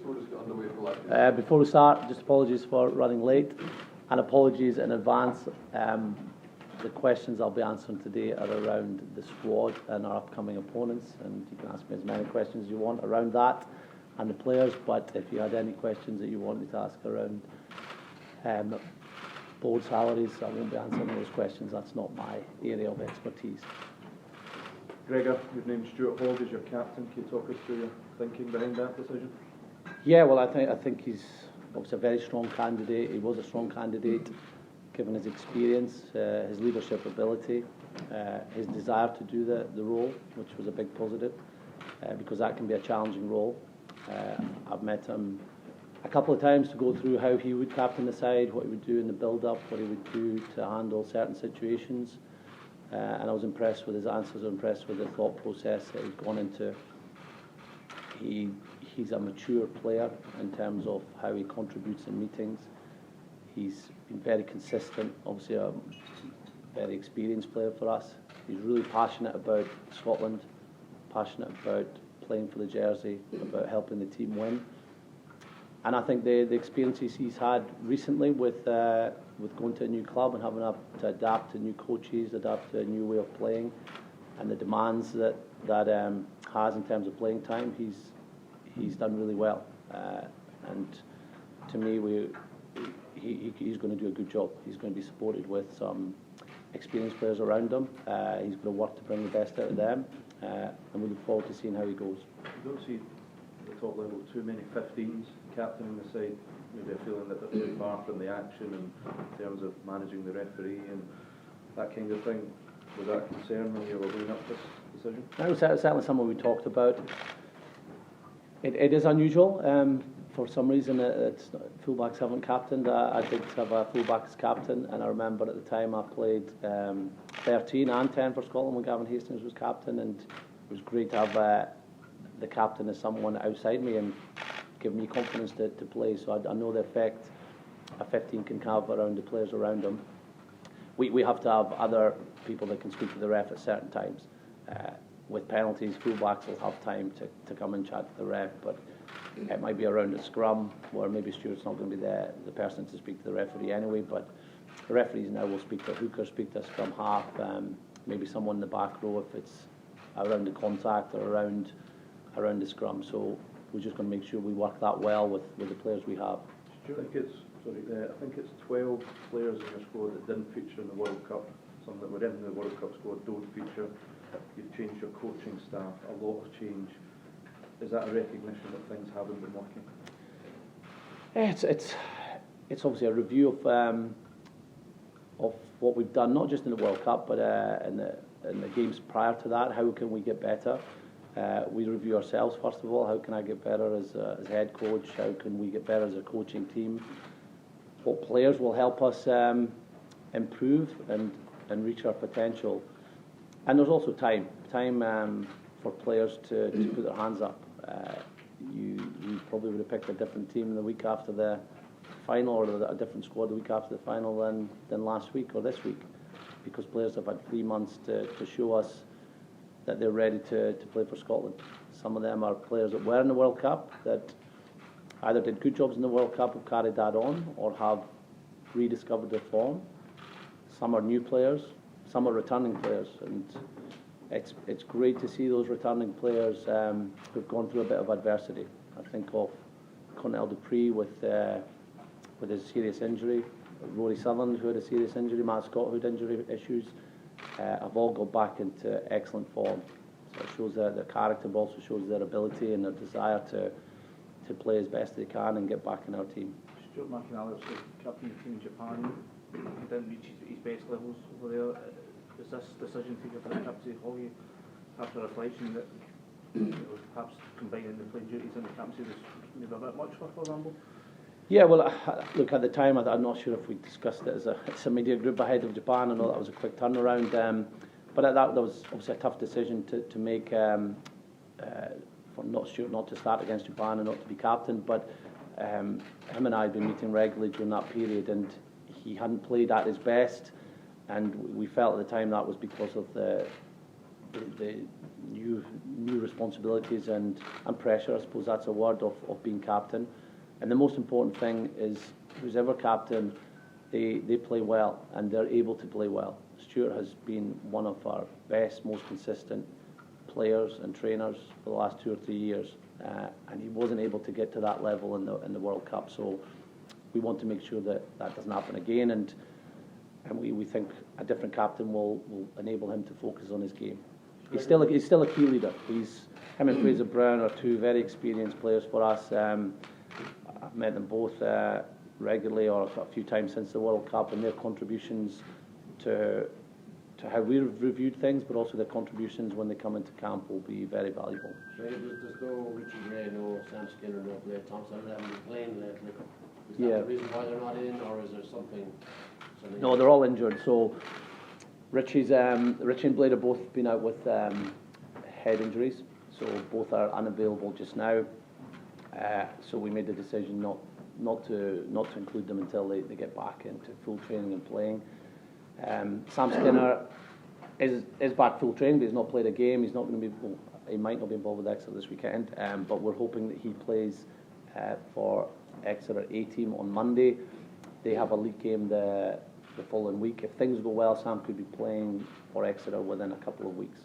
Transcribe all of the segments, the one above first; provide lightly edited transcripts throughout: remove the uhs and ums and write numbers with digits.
we'll just get underway for that. Before we start, just apologies for running late, and apologies in advance. The questions I'll be answering today are around the squad and our upcoming opponents, and you can ask me as many questions as you want around that and the players, but if you had any questions that you wanted to ask around board salaries, I won't be answering those questions. That's not my area of expertise. Gregor, you've named Stuart Hogg as your captain. Can you talk us through your thinking behind that decision? Yeah, well, I think he's obviously a very strong candidate. He was a strong candidate, given his experience, his leadership ability, his desire to do the role, which was a big positive, because that can be a challenging role. I've met him a couple of times to go through how he would captain the side, what he would do in the build-up, what he would do to handle certain situations, and I was impressed with his answers, impressed with the thought process that he's gone into. He's a mature player in terms of how he contributes in meetings. He's been very consistent, obviously a very experienced player for us. He's really passionate about Scotland, passionate about playing for the jersey, about helping the team win. And I think the experiences he's had recently with going to a new club and having to adapt to new coaches, adapt to a new way of playing, and the demands that has in terms of playing time, he's done really well. And to me, he's going to do a good job. He's going to be supported with some experienced players around him. He's going to work to bring the best out of them, and we look forward to seeing how he goes. You don't see at the top level too many 15s captaining the side, maybe a feeling that they're too far from the action in terms of managing the referee and that kind of thing. Was that a concern when you were weighing up this decision? That was certainly something we talked about. It is unusual. For some reason, fullbacks haven't captained. I did have a fullback as captain, and I remember at the time I played 13 and 10 for Scotland when Gavin Hastings was captain, and it was great to have the captain as someone outside me and give me confidence to play. So I know the effect a 15 can have around the players around them. We have to have other people that can speak to the ref at certain times. With penalties, fullbacks will have time to come and chat to the ref, but it might be around a scrum where maybe Stuart's not going to be the person to speak to the referee anyway, but the referees now will speak to a hooker, speak to a scrum half, maybe someone in the back row if it's around the contact or around the scrum. So we're just going to make sure we work that well with the players we have. Stuart, I think it's 12 players in your squad that didn't feature in the World Cup. Some that were in the World Cup squad don't feature. You've changed your coaching staff, a lot of change. Is that a recognition that things haven't been working? It's obviously a review of what we've done, not just in the World Cup, but in the games prior to that. How can we get better? We review ourselves first of all. How can I get better as head coach? How can we get better as a coaching team? What players will help us improve and reach our potential? And there's also time for players to put their hands up. You probably would have picked a different team the week after the final, or a different squad the week after the final than last week or this week, because players have had 3 months to show us that they're ready to play for Scotland. Some of them are players that were in the World Cup that either did good jobs in the World Cup, have carried that on, or have rediscovered their form. Some are new players, some are returning players, and it's great to see those returning players who've gone through a bit of adversity. I think of Connell Dupree with his serious injury, Rory Sutherland who had a serious injury, Matt Scott who had injury issues, have all got back into excellent form. So it shows their character, but also shows their ability and their desire to play as best they can and get back in our team. Stuart McInally, captain of the team in Japan, he didn't reach his best levels over there. Is this decision taken for the captaincy Hoggy after reflection that perhaps combining the playing duties and the captaincy was maybe a bit much for Rambo? Yeah, well, look, at the time, I'm not sure if we discussed it as a media group ahead of Japan. I know that was a quick turnaround, but that was obviously a tough decision to make for Stuart not to start against Japan and not to be captain. But him and I had been meeting regularly during that period, and he hadn't played at his best, and we felt at the time that was because of the the new responsibilities and pressure, I suppose that's a word, of being captain. And the most important thing is who's ever captain, they play well and they're able to play well. Stuart has been one of our best, most consistent players and trainers for the last 2 or 3 years, and he wasn't able to get to that level in the World Cup. So we want to make sure that doesn't happen again, and we think a different captain will enable him to focus on his game. He's still a key leader. Him and Fraser Brown are two very experienced players for us. I've met them both regularly or a few times since the World Cup, and their contributions to how we've reviewed things, but also their contributions when they come into camp will be very valuable. So there's no Richie Gray, no Sam Skinner, no Blair Thompson, they haven't been playing lately. Is that the reason why they're not in, or is there something? No, they're all injured. So Richie and Blair have both been out with head injuries, so both are unavailable just now. So we made the decision not to include them until they get back into full training and playing. Sam Skinner is back full training, but he's not played a game. He's not going to be. Well, he might not be involved with Exeter this weekend, but we're hoping that he plays for Exeter A team on Monday. They have a league game the following week. If things go well, Sam could be playing for Exeter within a couple of weeks.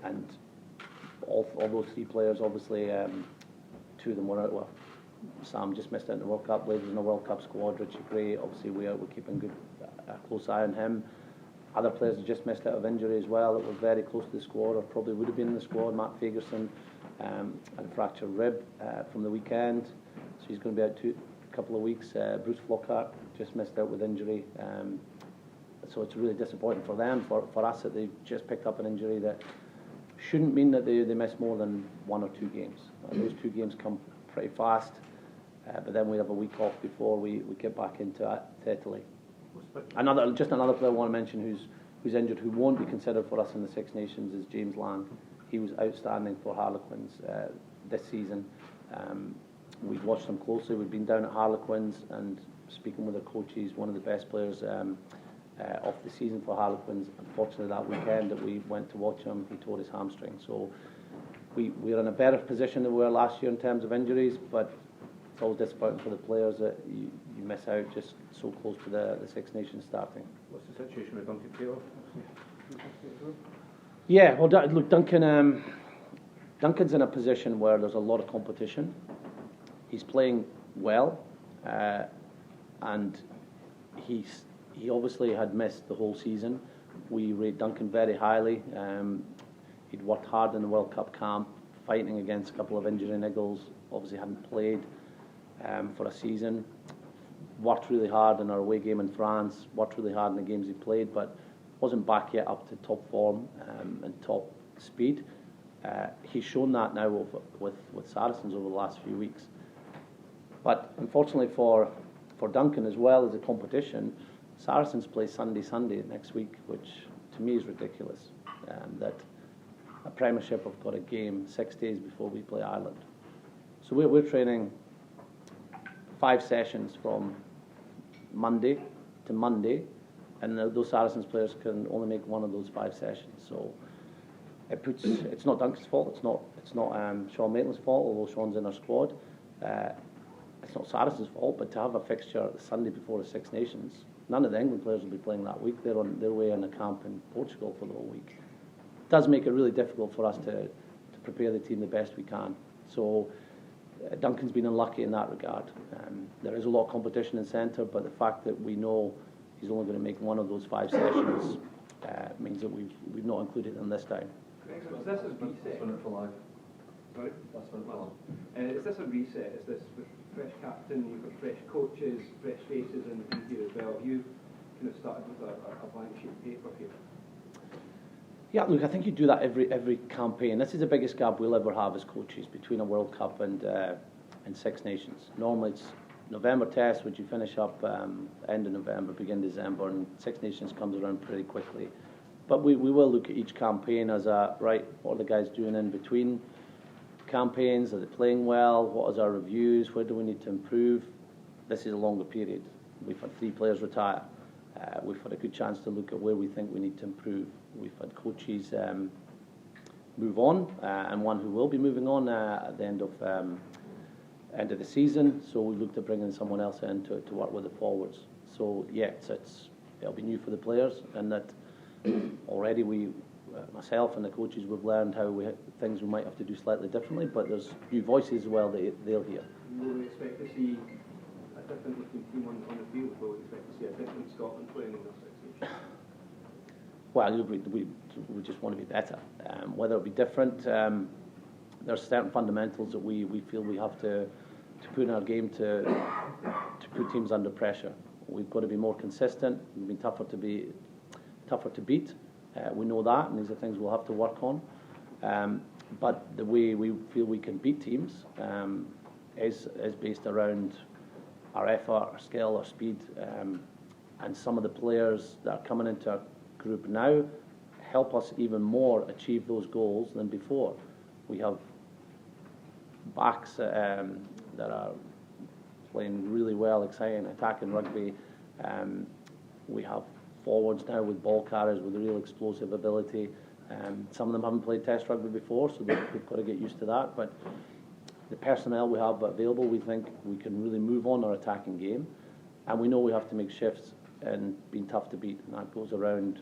And all those three players, obviously, 2 of them were out. Well, Sam just missed out in the World Cup. Blaze was in the World Cup squad. Richie Gray, obviously, we're keeping a close eye on him. Other players have just missed out of injury as well that were very close to the squad, or probably would have been in the squad. Matt Fagerson had a fractured rib from the weekend, so he's going to be out a couple of weeks. Bruce Flockhart just missed out with injury, so it's really disappointing for them. For us, that they've just picked up an injury that shouldn't mean that they miss more than 1 or 2 games. Those 2 games come pretty fast, but then we have a week off before we get back into Italy. Another player I want to mention who's injured, who won't be considered for us in the Six Nations, is James Lang. He was outstanding for Harlequins this season. We've watched them closely. We've been down at Harlequins and speaking with the coach. He's one of the best players of the season for Harlequins. Unfortunately, that weekend that we went to watch him, he tore his hamstring. So we're in a better position than we were last year in terms of injuries, but it's always disappointing for the players that you miss out just so close to the Six Nations starting. What's the situation with Duncan Taylor? Yeah, well, look, Duncan's in a position where there's a lot of competition. He's playing well, and he obviously had missed the whole season. We rate Duncan very highly. He'd worked hard in the World Cup camp, fighting against a couple of injury niggles. Obviously hadn't played for a season. Worked really hard in our away game in France. Worked really hard in the games he played, but wasn't back yet up to top form and top speed. He's shown that now with Saracens over the last few weeks. But unfortunately for Duncan, as well as the competition, Saracens play Sunday next week, which to me is ridiculous. That a Premiership have got a game 6 days before we play Ireland. So we're training 5 sessions from Monday to Monday, and those Saracens players can only make one of those 5 sessions. So it's not Duncan's fault. It's not Sean Maitland's fault, although Sean's in our squad. It's not Saracens' fault, but to have a fixture the Sunday before the Six Nations, none of the England players will be playing that week. They're on their way in a camp in Portugal for the whole week. It does make it really difficult for us to prepare the team the best we can. So Duncan's been unlucky in that regard. There is a lot of competition in centre, but the fact that we know he's only going to make one of those 5 sessions means that we've not included him this time. Is this a reset? For life. Sorry? That's for life. Is this a reset? Is this with fresh captain, you've got fresh coaches, fresh faces in here as well? Have you kind of started with a blank sheet of paper here? Yeah, look, I think you do that every campaign. This is the biggest gap we'll ever have as coaches between a World Cup and Six Nations. Normally it's November test, which you finish up end of November, begin December, and Six Nations comes around pretty quickly. But we will look at each campaign as right, what are the guys doing in between campaigns? Are they playing well? What is our reviews? Where do we need to improve? This is a longer period. We've had 3 players retire. We've had a good chance to look at where we think we need to improve. We've had coaches move on, and one who will be moving on at the end of the season. So we looked at bringing someone else in to work with the forwards. So yeah, it'll be new for the players, and that already myself and the coaches, we've learned things we might have to do slightly differently. But there's new voices as well that they'll hear. Will we expect to see a different looking team on the field? Will we expect to see a different Scotland playing in the Six Nations? Well, we just want to be better. Whether it be different, there's certain fundamentals that we feel we have to put in our game to put teams under pressure. We've got to be more consistent. We've been tougher to beat. We know that, and these are things we'll have to work on. But the way we feel we can beat teams is based around our effort, our skill, our speed, and some of the players that are coming into our group now help us even more achieve those goals than before. We have backs that are playing really well, exciting, attacking rugby. We have forwards now with ball carriers with real explosive ability. Some of them haven't played Test rugby before, so we've got to get used to that. But the personnel we have available, we think we can really move on our attacking game. And we know we have to make shifts and being tough to beat. And that goes around,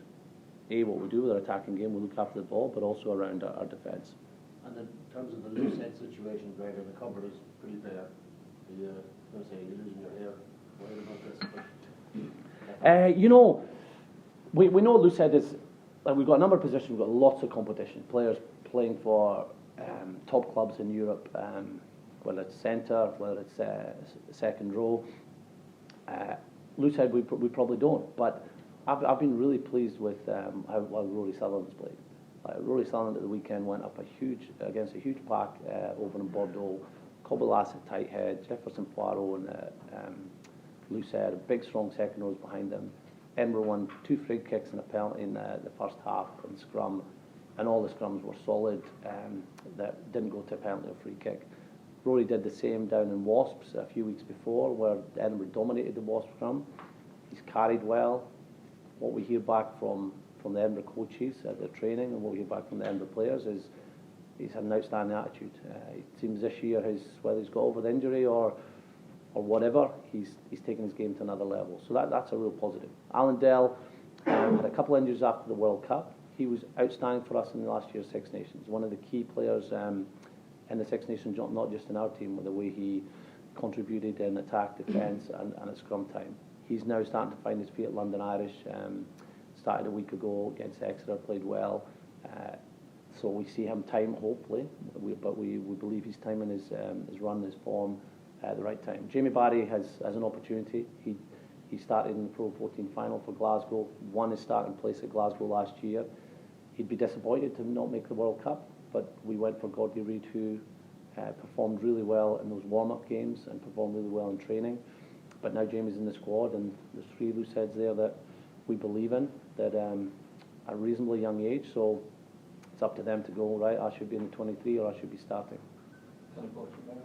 what we do with our attacking game, we look after the ball, but also around our defence. And in terms of the loose head situation, Gregor, the cupboard is pretty bare. You're losing your hair. Worried about this? We know loose head is. We've got a number of positions. We've got lots of competition. Players playing for top clubs in Europe, whether it's centre, whether it's second row. Loose head, we probably don't. But I've been really pleased with how well Rory Sutherland's played. Rory Sutherland at the weekend went up against a huge pack over in Bordeaux. Kobalas at tight head, Jefferson Poirot and loose head, a big strong second rows behind him. Edinburgh won 2 free kicks and a penalty in the first half in scrum, and all the scrums were solid. That didn't go to a penalty or free kick. Rory did the same down in Wasps a few weeks before, where Edinburgh dominated the Wasp scrum. He's carried well. What we hear back from the Edinburgh coaches at the training, and what we hear back from the Edinburgh players is he's had an outstanding attitude. It seems this year, whether he's got over the injury or whatever, he's taken his game to another level. So that's a real positive. Alan Dell had a couple of injuries after the World Cup. He was outstanding for us in the last year's Six Nations. One of the key players in the Six Nations, not just in our team, with the way he contributed in attack, defence, and at scrum time. He's now starting to find his feet at London Irish. Started a week ago against Exeter, played well. So we see him time, hopefully, but we believe he's timing his run, his form at the right time. Jamie Barry has an opportunity. He started in the Pro 14 final for Glasgow, won his starting place at Glasgow last year. He'd be disappointed to not make the World Cup, but we went for Gordy Reid, who performed really well in those warm-up games and performed really well in training. But now Jamie's in the squad, and there's 3 loose heads there that we believe in, that at a reasonably young age, so it's up to them to go, right, I should be in the 23 or I should be starting. It's unfortunate.